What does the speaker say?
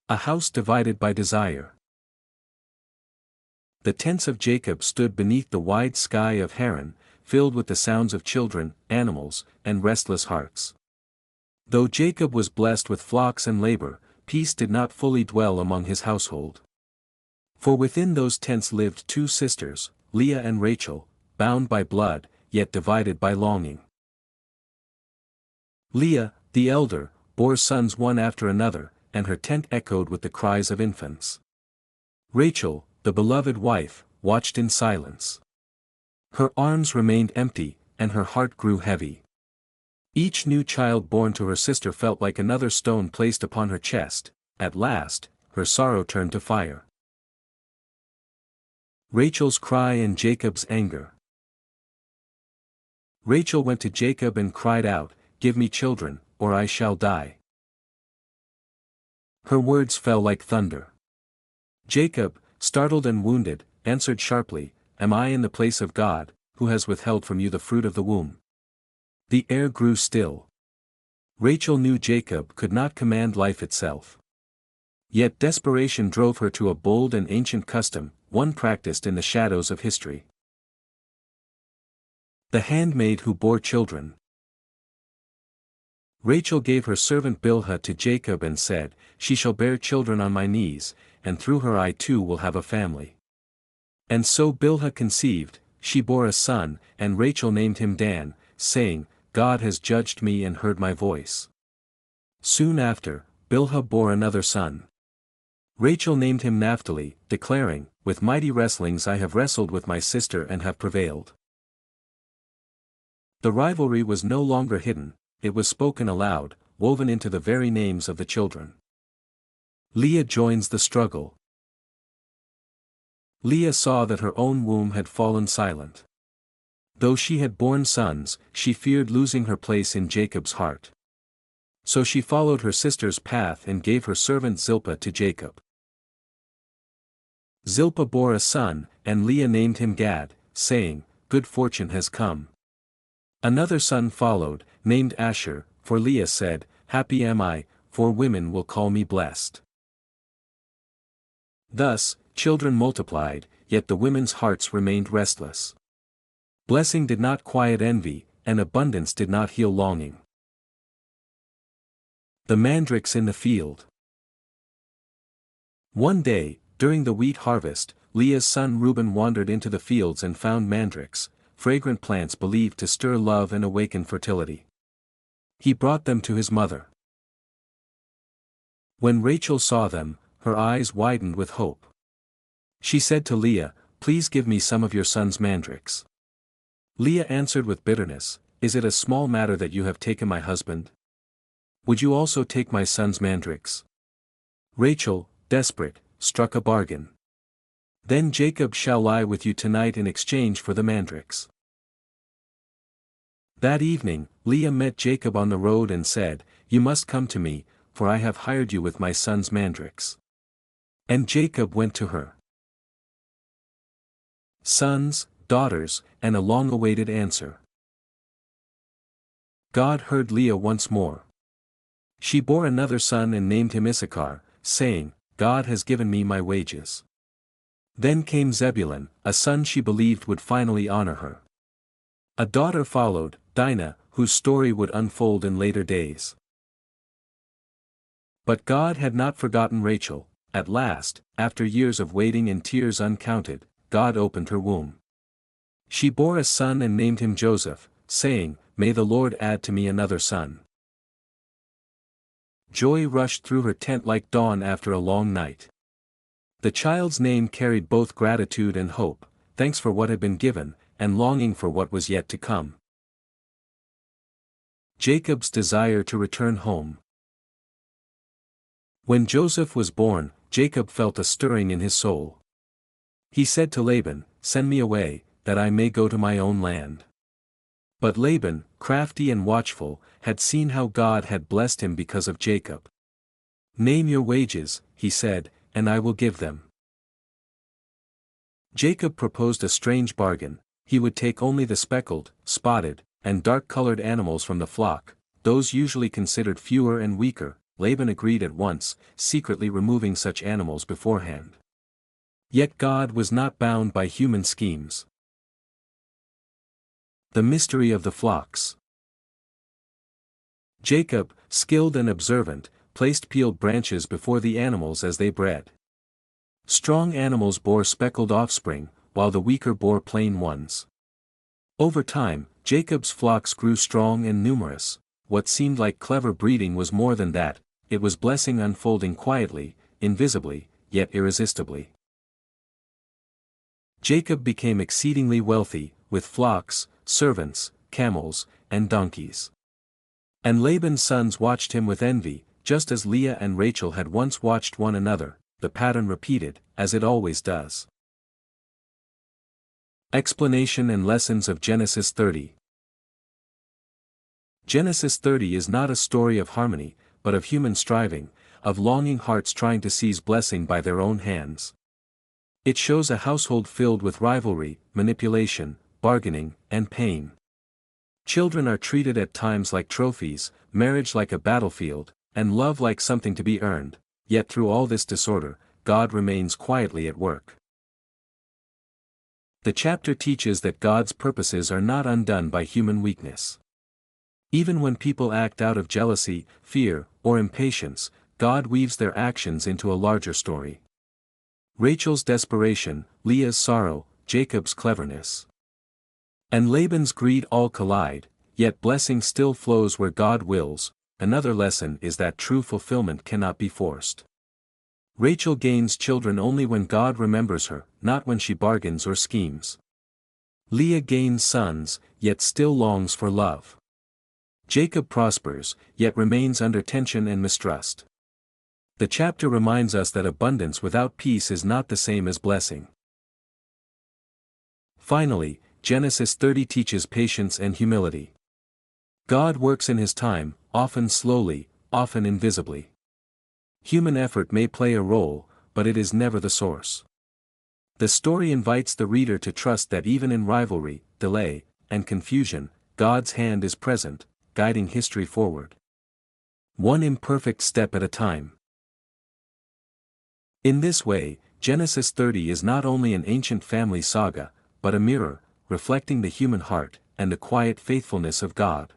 A house divided by desire. The tents of Jacob stood beneath the wide sky of Haran, filled with the sounds of children, animals, and restless hearts. Though Jacob was blessed with flocks and labor, peace did not fully dwell among his household. For within those tents lived two sisters, Leah and Rachel, bound by blood, yet divided by longing. Leah, the elder, bore sons one after another, and her tent echoed with the cries of infants. Rachel, the beloved wife, watched in silence. Her arms remained empty, and her heart grew heavy. Each new child born to her sister felt like another stone placed upon her chest. At last, her sorrow turned to fire. Rachel's cry and Jacob's anger. Rachel went to Jacob and cried out, "Give me children, or I shall die." Her words fell like thunder. Jacob, startled and wounded, answered sharply, "Am I in the place of God, who has withheld from you the fruit of the womb?" The air grew still. Rachel knew Jacob could not command life itself. Yet desperation drove her to a bold and ancient custom, one practiced in the shadows of history. The handmaid who bore children. Rachel gave her servant Bilhah to Jacob and said, "She shall bear children on my knees, and through her I too will have a family." And so Bilhah conceived, she bore a son, and Rachel named him Dan, saying, "God has judged me and heard my voice." Soon after, Bilhah bore another son. Rachel named him Naphtali, declaring, "With mighty wrestlings I have wrestled with my sister and have prevailed." The rivalry was no longer hidden, it was spoken aloud, woven into the very names of the children. Leah joins the struggle. Leah saw that her own womb had fallen silent. Though she had borne sons, she feared losing her place in Jacob's heart. So she followed her sister's path and gave her servant Zilpah to Jacob. Zilpah bore a son, and Leah named him Gad, saying, "Good fortune has come." Another son followed, named Asher, for Leah said, "Happy am I, for women will call me blessed." Thus, children multiplied, yet the women's hearts remained restless. Blessing did not quiet envy, and abundance did not heal longing. The mandrakes in the field. One day, during the wheat harvest, Leah's son Reuben wandered into the fields and found mandrakes, fragrant plants believed to stir love and awaken fertility. He brought them to his mother. When Rachel saw them, her eyes widened with hope. She said to Leah, "Please give me some of your son's mandrakes." Leah answered with bitterness, "Is it a small matter that you have taken my husband? Would you also take my son's mandrakes?" Rachel, desperate, struck a bargain. "Then Jacob shall lie with you tonight in exchange for the mandrakes." That evening, Leah met Jacob on the road and said, "You must come to me, for I have hired you with my son's mandrakes." And Jacob went to her. Sons, daughters, and a long-awaited answer. God heard Leah once more. She bore another son and named him Issachar, saying, "God has given me my wages." Then came Zebulun, a son she believed would finally honor her. A daughter followed, Dinah, whose story would unfold in later days. But God had not forgotten Rachel. At last, after years of waiting and tears uncounted, God opened her womb. She bore a son and named him Joseph, saying, "May the Lord add to me another son." Joy rushed through her tent like dawn after a long night. The child's name carried both gratitude and hope, thanks for what had been given, and longing for what was yet to come. Jacob's desire to return home. When Joseph was born, Jacob felt a stirring in his soul. He said to Laban, "Send me away, that I may go to my own land." But Laban, crafty and watchful, had seen how God had blessed him because of Jacob. "Name your wages," he said, "and I will give them." Jacob proposed a strange bargain. He would take only the speckled, spotted, and dark-colored animals from the flock, those usually considered fewer and weaker, Laban agreed at once, secretly removing such animals beforehand. Yet God was not bound by human schemes. The mystery of the flocks. Jacob, skilled and observant, placed peeled branches before the animals as they bred. Strong animals bore speckled offspring, while the weaker bore plain ones. Over time, Jacob's flocks grew strong and numerous. What seemed like clever breeding was more than that, it was blessing unfolding quietly, invisibly, yet irresistibly. Jacob became exceedingly wealthy, with flocks, servants, camels, and donkeys. And Laban's sons watched him with envy, just as Leah and Rachel had once watched one another. The pattern repeated, as it always does. Explanation and lessons of Genesis 30. Genesis 30 is not a story of harmony, but of human striving, of longing hearts trying to seize blessing by their own hands. It shows a household filled with rivalry, manipulation, bargaining, and pain. Children are treated at times like trophies, marriage like a battlefield, and love like something to be earned. Yet through all this disorder, God remains quietly at work. The chapter teaches that God's purposes are not undone by human weakness. Even when people act out of jealousy, fear, or impatience, God weaves their actions into a larger story. Rachel's desperation, Leah's sorrow, Jacob's cleverness, and Laban's greed all collide, yet blessing still flows where God wills. Another lesson is that true fulfillment cannot be forced. Rachel gains children only when God remembers her, not when she bargains or schemes. Leah gains sons, yet still longs for love. Jacob prospers, yet remains under tension and mistrust. The chapter reminds us that abundance without peace is not the same as blessing. Finally, Genesis 30 teaches patience and humility. God works in His time, often slowly, often invisibly. Human effort may play a role, but it is never the source. The story invites the reader to trust that even in rivalry, delay, and confusion, God's hand is present, guiding history forward. One imperfect step at a time. In this way, Genesis 30 is not only an ancient family saga, but a mirror, reflecting the human heart, and the quiet faithfulness of God.